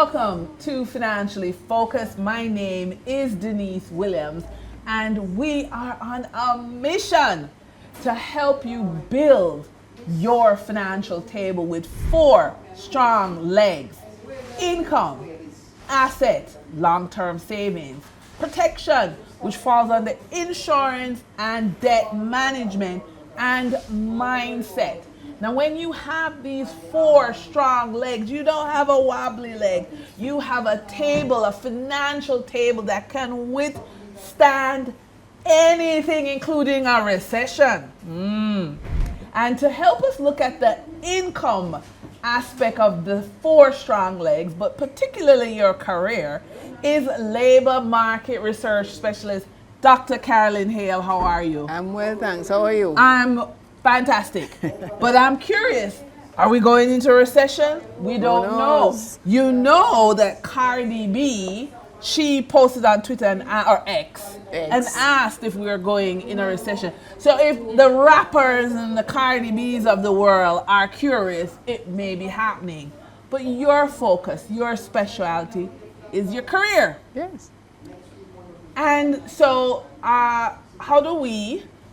Welcome to Financially Focused. My name is Denise Williams, and we are on a mission to help you build your financial table with 4 strong legs: income, asset, long-term savings, protection, which falls under insurance and debt management, and mindset. Now, when you have these 4 strong legs, you don't have a wobbly leg. You have a table, a financial table that can withstand anything, including a recession. And to help us look at the income aspect of the 4 strong legs, but particularly your career, is labor market research specialist Dr. Carolyn Hayles. How are you? I'm well, thanks. How are you? I'm fantastic. But I'm curious, are we going into a recession? We don't know. You know that Cardi B, she posted on Twitter or X and asked if we were going in a recession. So if the rappers and the Cardi B's of the world are curious, it may be happening. But your focus, your specialty is your career. Yes. And so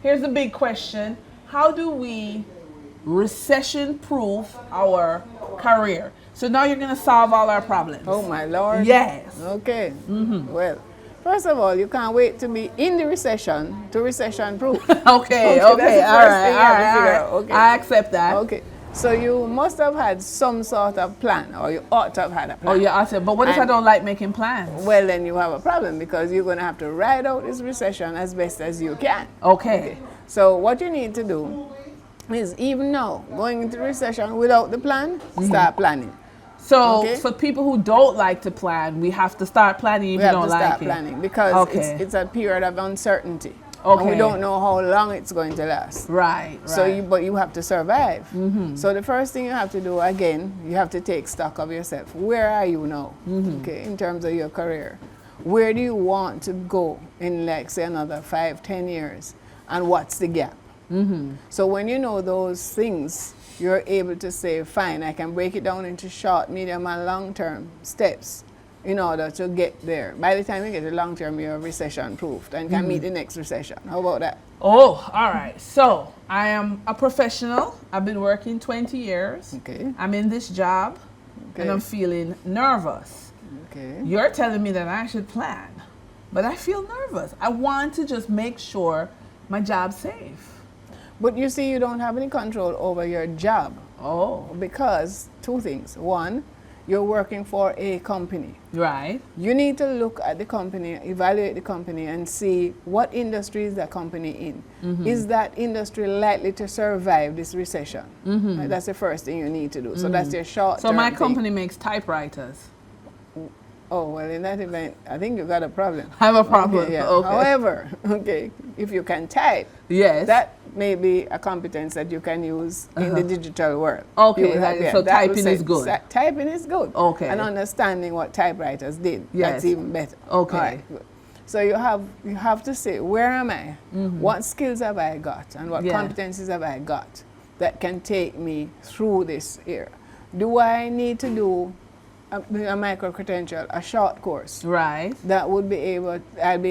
here's the big question, how do we recession-proof our career? So now you're going to solve all our problems. Oh, my Lord. Yes. Okay. Well, first of all, you can't wait to be in the recession to recession-proof. Okay. All right. Okay. I accept that. Okay. So you must have had some sort of plan, or you ought to have had a plan. Oh, yeah, awesome. But what if I don't like making plans? Well, then you have a problem, because you're going to have to ride out this recession as best as you can. Okay. So what you need to do is, even now, going into recession without the plan, start planning. So for people who don't like to plan, we have to start planning if you don't like it. We have to start planning, because it's a period of uncertainty. Okay. And we don't know how long it's going to last. Right. So but you have to survive. So the first thing you have to do, again, you have to take stock of yourself. Where are you now? Okay, in terms of your career. Where do you want to go in, like, say, another 5-10 years? And what's the gap? So when you know those things, you're able to say, fine, I can break it down into short, medium, and long-term steps in order to get there. By the time you get to long-term, you're recession-proofed and can meet the next recession. How about that? Oh, all right. So I am a professional. I've been working 20 years. Okay. I'm in this job, and I'm feeling nervous. Okay. You're telling me that I should plan, but I feel nervous. I want to just make sure my job's safe. But you see, you don't have any control over your job. Oh. Because 2 things. 1, you're working for a company. Right. You need to look at the company, evaluate the company, and see what industry is that company in. Is that industry likely to survive this recession? Right, that's the first thing you need to do. So that's your short term. So my company makes typewriters. Oh, well, in that event, I think you got a problem. I have a problem. Okay, yeah. Okay. However, if you can type, yes, that may be a competence that you can use in the digital world. Okay, so typing is good. Typing is good. Okay. And understanding what typewriters did, that's even better. Okay. All right, good. So you have to say, where am I? What skills have I got? And what competencies have I got that can take me through this era? Do I need to do a micro-credential, a short course? Right. That I'll be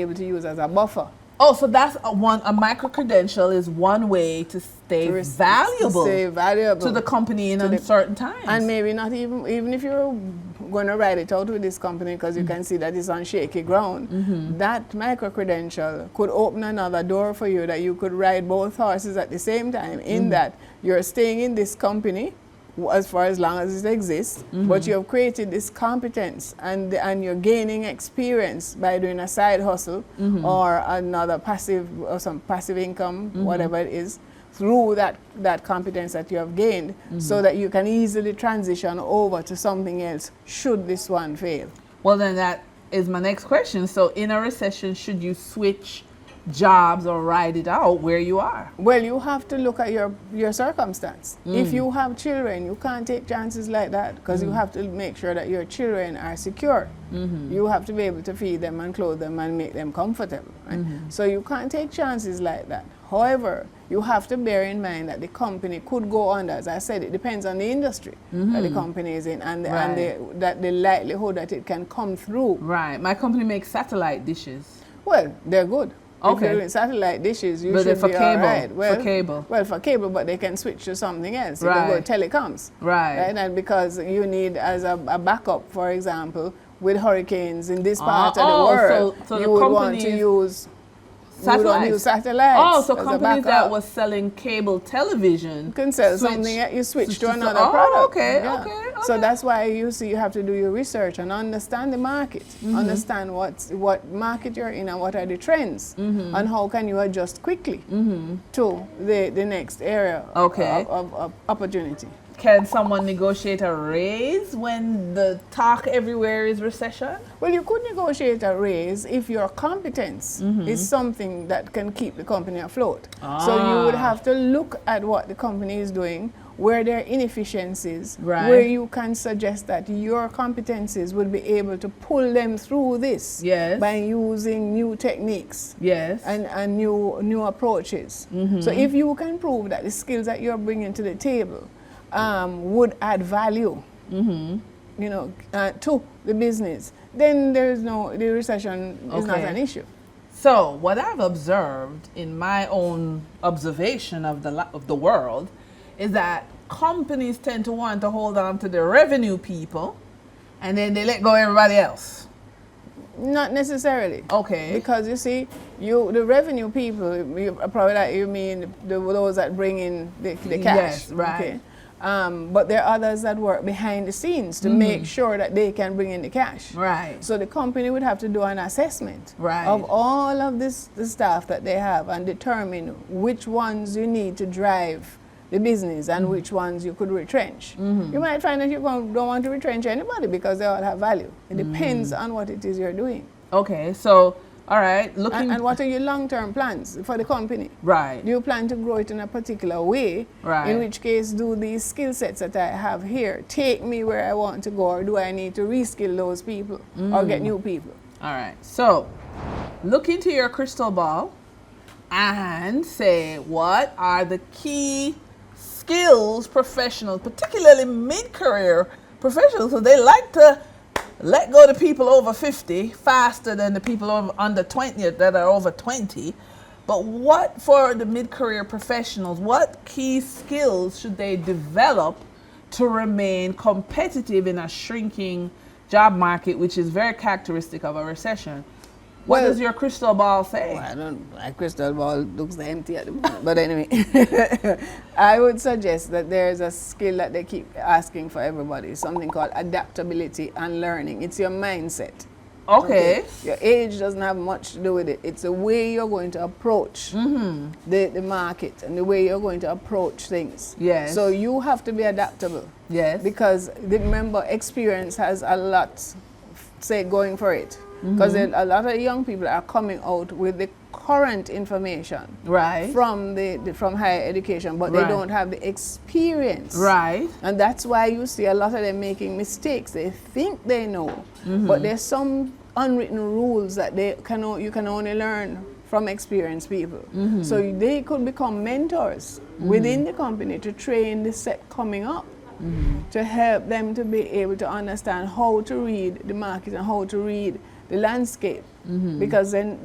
able to use as a buffer. Oh, so that's a micro-credential is one way to stay valuable to the company in uncertain times. And maybe not even if you're going to ride it out with this company, because you can see that it's on shaky ground, that micro-credential could open another door for you, that you could ride both horses at the same time, in that you're staying in this company as far as long as it exists, but you have created this competence, and you're gaining experience by doing a side hustle or another passive or some passive income, whatever it is, through that competence that you have gained, so that you can easily transition over to something else should this one fail. Well, then that is my next question. So in a recession, should you switch jobs or ride it out where you are? Well, you have to look at your circumstance. If you have children, you can't take chances like that, because you have to make sure that your children are secure. You have to be able to feed them and clothe them and make them comfortable. Right? So you can't take chances like that. However, you have to bear in mind that the company could go under. As I said, it depends on the industry that the company is in and, the likelihood that it can come through. Right. My company makes satellite dishes. Well, they're good. Okay. If you're doing satellite dishes, you But should for be cable. all right. Well, for cable. Well, for cable, but they can switch to something else. You Right. can go telecoms. Right. And because you need, as a backup, for example, with hurricanes in this part of the world, so you the would want to use satellites. Oh, so as a companies that backup. was selling cable television You can sell switch- something, you switch switch to to another oh, product. okay, Yeah. okay, So okay. that's why you see you have to do your research and understand the market, understand what market you're in and what are the trends, and how can you adjust quickly to the next area Okay. of opportunity. Can someone negotiate a raise when the talk everywhere is recession? Well, you could negotiate a raise if your competence is something that can keep the company afloat. So you would have to look at what the company is doing, where there are inefficiencies, Right. where you can suggest that your competencies would be able to pull them through this Yes. by using new techniques Yes. and new approaches. So if you can prove that the skills that you're bringing to the table would add value, to the business, then the recession is not Okay. an issue. So what I've observed in my own observation of the world is that companies tend to want to hold on to the revenue people, and then they let go everybody else. Not necessarily. Okay. Because you see, the revenue people, probably that you mean those that bring in the cash. Yes, right. Okay. But there are others that work behind the scenes to make sure that they can bring in the cash. Right. So the company would have to do an assessment Right. of all of the staff that they have and determine which ones you need to drive the business and which ones you could retrench. You might find that you don't want to retrench anybody because they all have value. It depends on what it is you're doing. Okay. So, all right. Looking. And what are your long-term plans for the company? Right. Do you plan to grow it in a particular way? Right. In which case, do these skill sets that I have here take me where I want to go, or do I need to reskill those people or get new people? All right. So, look into your crystal ball and say, what are the key skills professionals, particularly mid-career professionals, so they like to let go the people over 50 faster than the people under 20 that are over 20. But what for the mid-career professionals, what key skills should they develop to remain competitive in a shrinking job market, which is very characteristic of a recession? What Well, does your crystal ball say? My crystal ball looks empty at the moment. But anyway, I would suggest that there's a skill that they keep asking for everybody, something called adaptability and learning. It's your mindset. Okay. Your age doesn't have much to do with it. It's the way you're going to approach the market and the way you're going to approach things. Yes. So you have to be adaptable. Yes. Because remember, experience has a lot, going for it. Because a lot of young people are coming out with the current information Right. from higher education, but they Right. don't have the experience. Right. And that's why you see a lot of them making mistakes. They think they know, but there's some unwritten rules that you can only learn from experienced people. So they could become mentors within the company to train the set coming up, to help them to be able to understand how to read the market and how to read the landscape. Because then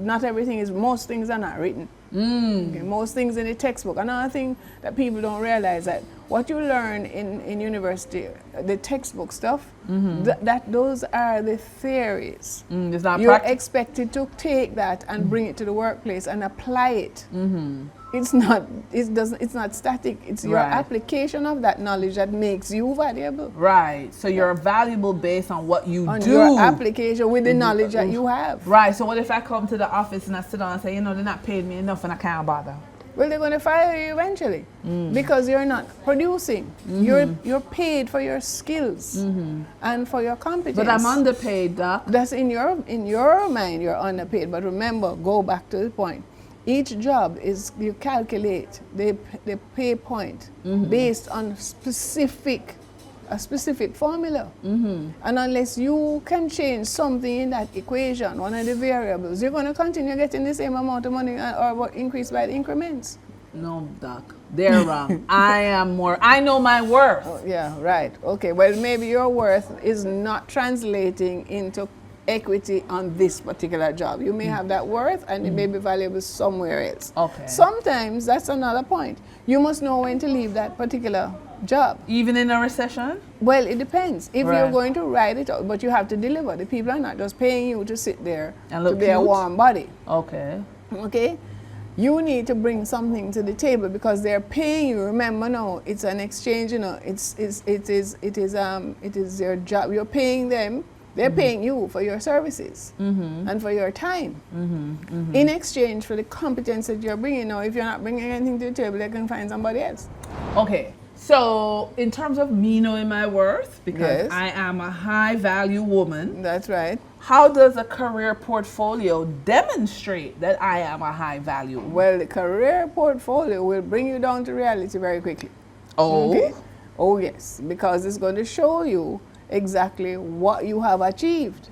most things are not written. Okay, most things in the textbook. Another thing that people don't realize, that what you learn in university, the textbook stuff, those are the theories. It's not You're practical. expected to take that and bring it to the workplace and apply it. It's not static. It's your Right. application of that knowledge that makes you valuable. Right. So you're valuable based on what you On do. your application with the knowledge that you have. Right. So what if I come to the office and I sit down and say, they're not paying me enough and I can't bother? Well, they're going to fire you eventually because you're not producing. You're paid for your skills and for your competence. But I'm underpaid, Doc. That's in your mind. You're underpaid. But remember, go back to the point. Each job you calculate the pay point based on specific a specific formula. And unless you can change something in that equation, one of the variables, you're going to continue getting the same amount of money or increase by the increments. No, Doc, they're wrong. I know my worth. Oh, yeah, right. Okay, well, maybe your worth is not translating into equity on this particular job. You may have that worth and it may be valuable somewhere else. Okay. Sometimes that's another point. You must know when to leave that particular job. Even in a recession? Well, it depends. If Right. you're going to ride it out, but you have to deliver. The people are not just paying you to sit there And to look be a cute? warm body. Okay. Okay? You need to bring something to the table because they're paying you. Remember now, it's an exchange, you know, it is their job. You're paying them. They're paying you for your services and for your time in exchange for the competence that you're bringing. Now, if you're not bringing anything to the table, they can find somebody else. Okay. So, in terms of me knowing my worth, because Yes. I am a high value woman, That's right. how does a career portfolio demonstrate that I am a high value woman? Well, the career portfolio will bring you down to reality very quickly. Oh. Okay? Oh, yes, because it's going to show you exactly what you have achieved.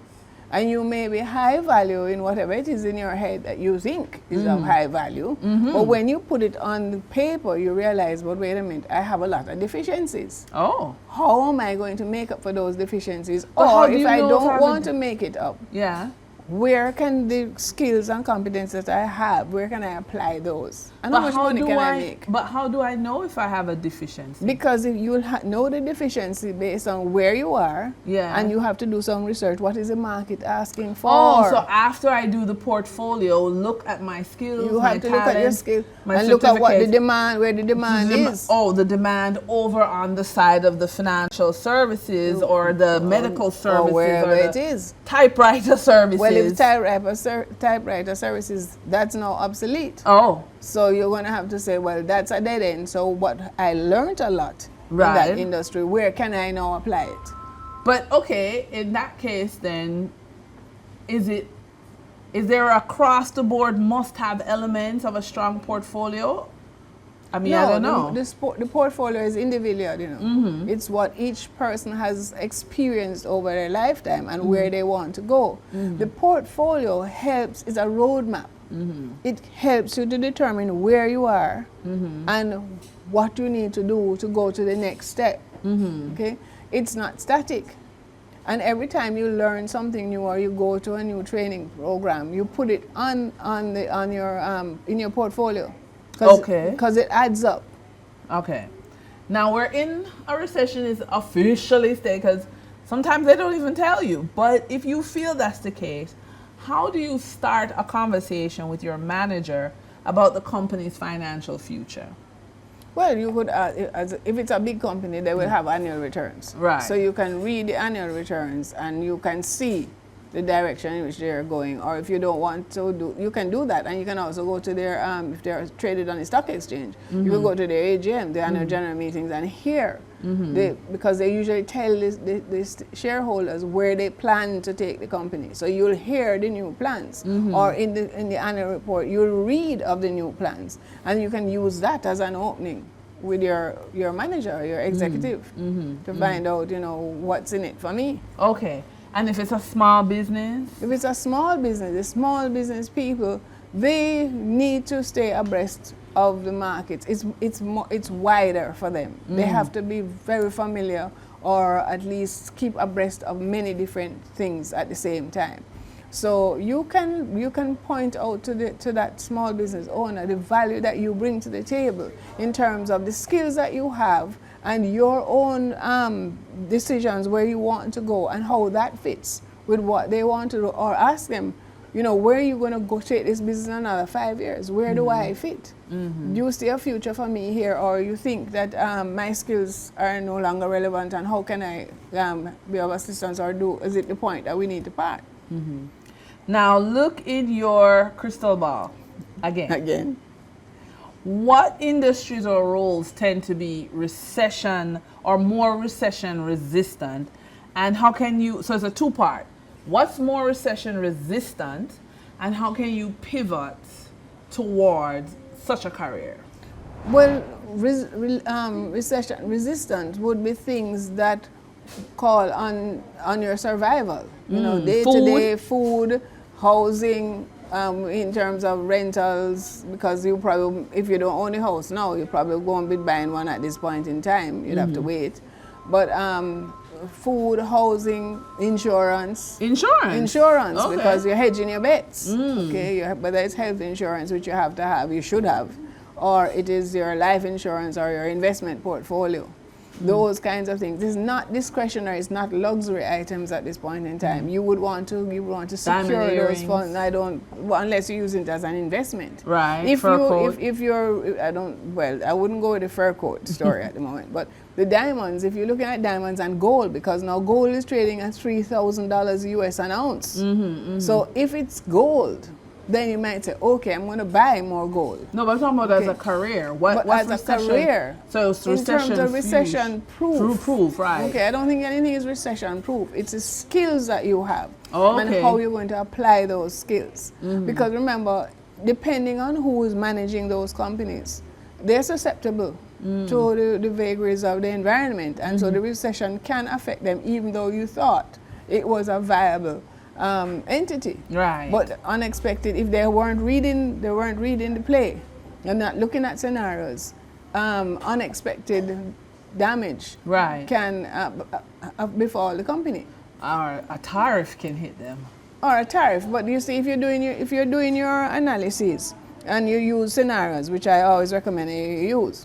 And you may be high value in whatever it is in your head that you think is of high value. But when you put it on the paper, you realize, but wait a minute, I have a lot of deficiencies. Oh. How am I going to make up for those deficiencies? But how Or do if you I know if don't I'm want to make it up, Yeah. where can the skills and competences that I have, where can I apply those? And how much money can I make? But how do I know if I have a deficiency? Because if you will know the deficiency based on where you are, Yeah. and you have to do some research. What is the market asking for? Oh, so after I do the portfolio, look at my skills, you my have to look at your talents, skill my and look at what the certificates. demand, where the demand is. Oh, the demand over on the side of the financial services or the medical services or wherever or it the is. typewriter services. Well, if typewriter services, that's now obsolete. Oh, So you're going to have to say, well, that's a dead end. So what I learned a lot in Right. that industry, where can I now apply it? but okay, in that case then, is there across the board must-have elements of a strong portfolio? I mean, I don't know. The portfolio is individual, you know. It's what each person has experienced over their lifetime and where they want to go. The portfolio is a roadmap. It helps you to determine where you are and what you need to do to go to the next step. Okay? It's not static. And every time you learn something new or you go to a new training program, you put it in your portfolio. Okay. Because it adds up. Okay. Now we're in a recession is officially stated because sometimes they don't even tell you. But if you feel that's the case, how do you start a conversation with your manager about the company's financial future? Well, you could, if it's a big company, they will have annual returns. Right. So you can read the annual returns and you can see the direction in which they're going. Or if you don't want to do, you can do that. And you can also go to their, if they're traded on the stock exchange, you can go to their AGM, the annual general meetings, and hear. Because they usually tell the shareholders where they plan to take the company. So you'll hear the new plans. Or in the annual report, you'll read of the new plans. And you can use that as an opening with your manager, your executive, to find out, you know, what's in it for me. Okay. And if it's a small business? If it's a small business, the small business people, they need to stay abreast of the markets. It's wider for them. They have to be very familiar or at least keep abreast of many different things at the same time. So you can point out to that small business owner the value that you bring to the table in terms of the skills that you have and your own decisions where you want to go and how that fits with what they want to do, or ask them, you know, where are you going to go take this business in another 5 years? Where do I fit? Do you see a future for me here, or you think that my skills are no longer relevant and how can I be of assistance, or is it the point that we need to part? Now look in your crystal ball again. What industries or roles tend to be recession or more recession resistant, and how can you, so it's a two-part, what's more recession resistant and how can you pivot towards such a career? Well, recession resistant would be things that call on your survival. You know, day-to-day food, housing, in terms of rentals, because you probably, if you don't own a house now, you probably won't be buying one at this point in time. You'd have to wait. But food, housing, insurance. Insurance, okay. because you're hedging your bets. Okay, whether it's health insurance, which you have to have, you should have, or it is your life insurance or your investment portfolio. Those kinds of things. It's not discretionary. It's not luxury items at this point in time. You would want to secure those funds. Unless you use it as an investment. Right. If you're, I wouldn't go with the fur coat story at the moment. But the diamonds, if you're looking at diamonds and gold, because now gold is trading at $3,000 US an ounce. So if it's gold, then you might say, okay, I'm going to buy more gold. No, but I'm talking about as a career. What's as recession? A career. So it's in terms of recession proof. Proof, right. Okay, I don't think anything is recession proof. It's the skills that you have and how you're going to apply those skills. Because remember, depending on who is managing those companies, they're susceptible to the vagaries of the environment. And so the recession can affect them, even though you thought it was a viable entity. Right. But unexpected, if they weren't reading the play and not looking at scenarios, unexpected damage can befall the company. Or a tariff can hit them. Or a tariff. But you see, if you're doing your analysis and you use scenarios, which I always recommend you use,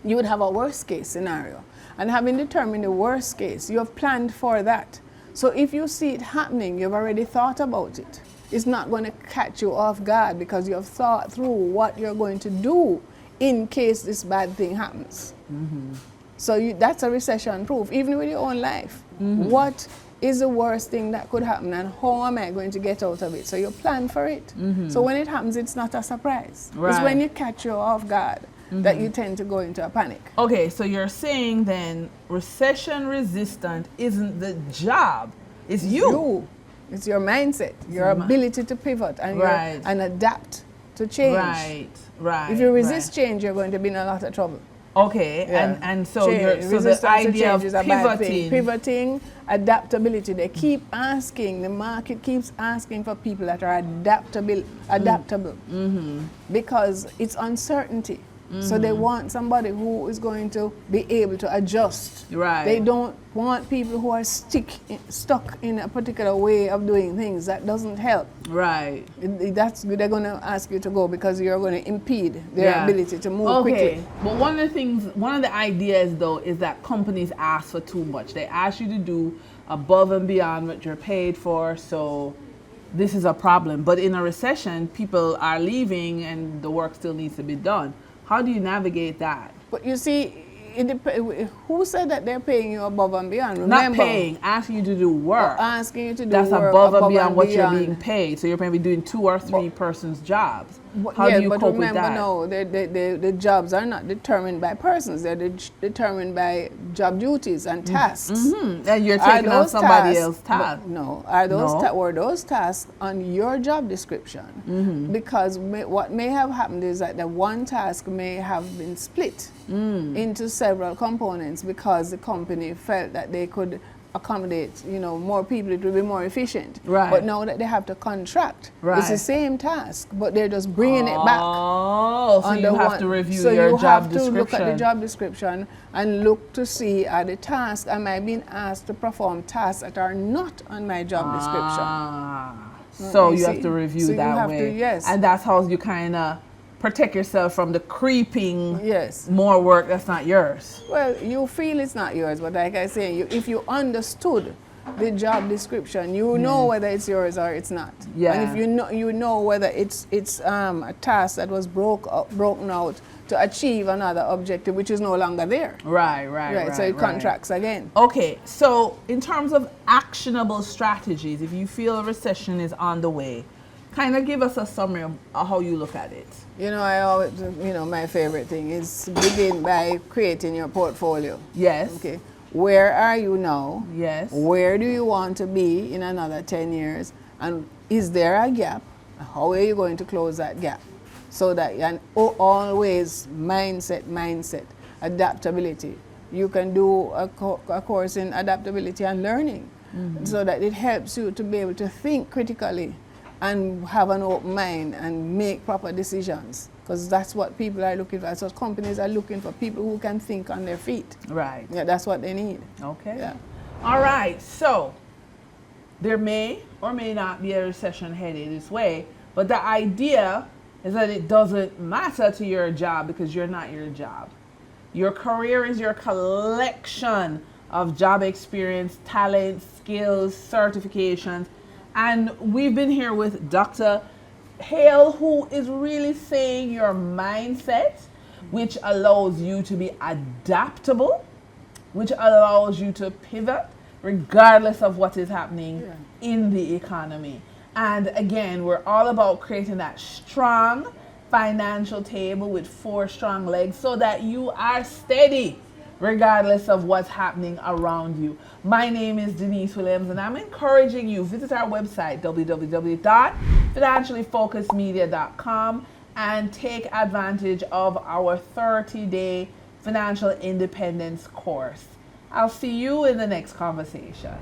you would have a worst case scenario. And having determined the worst case, you have planned for that. So if you see it happening, you've already thought about it. It's not going to catch you off guard because you have thought through what you're going to do in case this bad thing happens. So that's a recession proof, even with your own life. What is the worst thing that could happen and how am I going to get out of it? So you plan for it. So when it happens, it's not a surprise. It's when you catch you off guard that you tend to go into a panic. Okay, so you're saying then recession resistant isn't the job, it's you. It's your mindset, your ability to pivot and adapt to change. Right. If you resist change, you're going to be in a lot of trouble. Okay, and so the idea of pivoting, adaptability. They keep asking, the market keeps asking for people that are adaptable, because it's uncertainty. So they want somebody who is going to be able to adjust. They don't want people who are stuck in a particular way of doing things. That doesn't help. They're going to ask you to go because you're going to impede their ability to move quickly. But one of the ideas though is that companies ask for too much. They ask you to do above and beyond what you're paid for. So this is a problem. But in a recession, people are leaving and the work still needs to be done. How do you navigate that? But you see, who said that they're paying you above and beyond? Remember, not paying, asking you to do work. Asking you to do that's work above and beyond what you're being paid. So you're probably doing 2 or 3 persons' jobs. How do you cope with that? No, the jobs are not determined by persons. They're determined by job duties and tasks. And you're taking on somebody else's task. Were those tasks on your job description? Because what may have happened is that the one task may have been split into several components because the company felt that they could accommodate, more people, it will be more efficient. But now that they have to contract, it's the same task, but they're just bringing it back. So you have to review your job description. So you have to look at the job description and look to see are the tasks, am I being asked to perform tasks that are not on my job description? So you have to review that way. And that's how you kind of protect yourself from the creeping more work that's not yours. Well, you feel it's not yours, but like I say, if you understood the job description, you know whether it's yours or it's not. And if you know whether it's a task that was broken out to achieve another objective which is no longer there. So it contracts again. Okay, so in terms of actionable strategies, if you feel a recession is on the way, kind of give us a summary of how you look at it. I always, my favorite thing is begin by creating your portfolio. Okay. Where are you now? Where do you want to be in another 10 years? And is there a gap? How are you going to close that gap? so that and always mindset, adaptability. You can do a course in adaptability and learning, so that it helps you to be able to think critically and have an open mind and make proper decisions, because that's what people are looking for. So companies are looking for people who can think on their feet. Right. Yeah, that's what they need. Okay. Yeah. All right. So there may or may not be a recession headed this way, but the idea is that it doesn't matter to your job, because you're not your job. Your career is your collection of job experience, talent, skills, certifications. And we've been here with Dr. Hale, who is really saying your mindset, which allows you to be adaptable, which allows you to pivot regardless of what is happening in the economy. And again, we're all about creating that strong financial table with 4 strong legs, so that you are steady regardless of what's happening around you. My name is Denise Williams, and I'm encouraging you, visit our website, www.financiallyfocusedmedia.com, and take advantage of our 30-day financial independence course. I'll see you in the next conversation.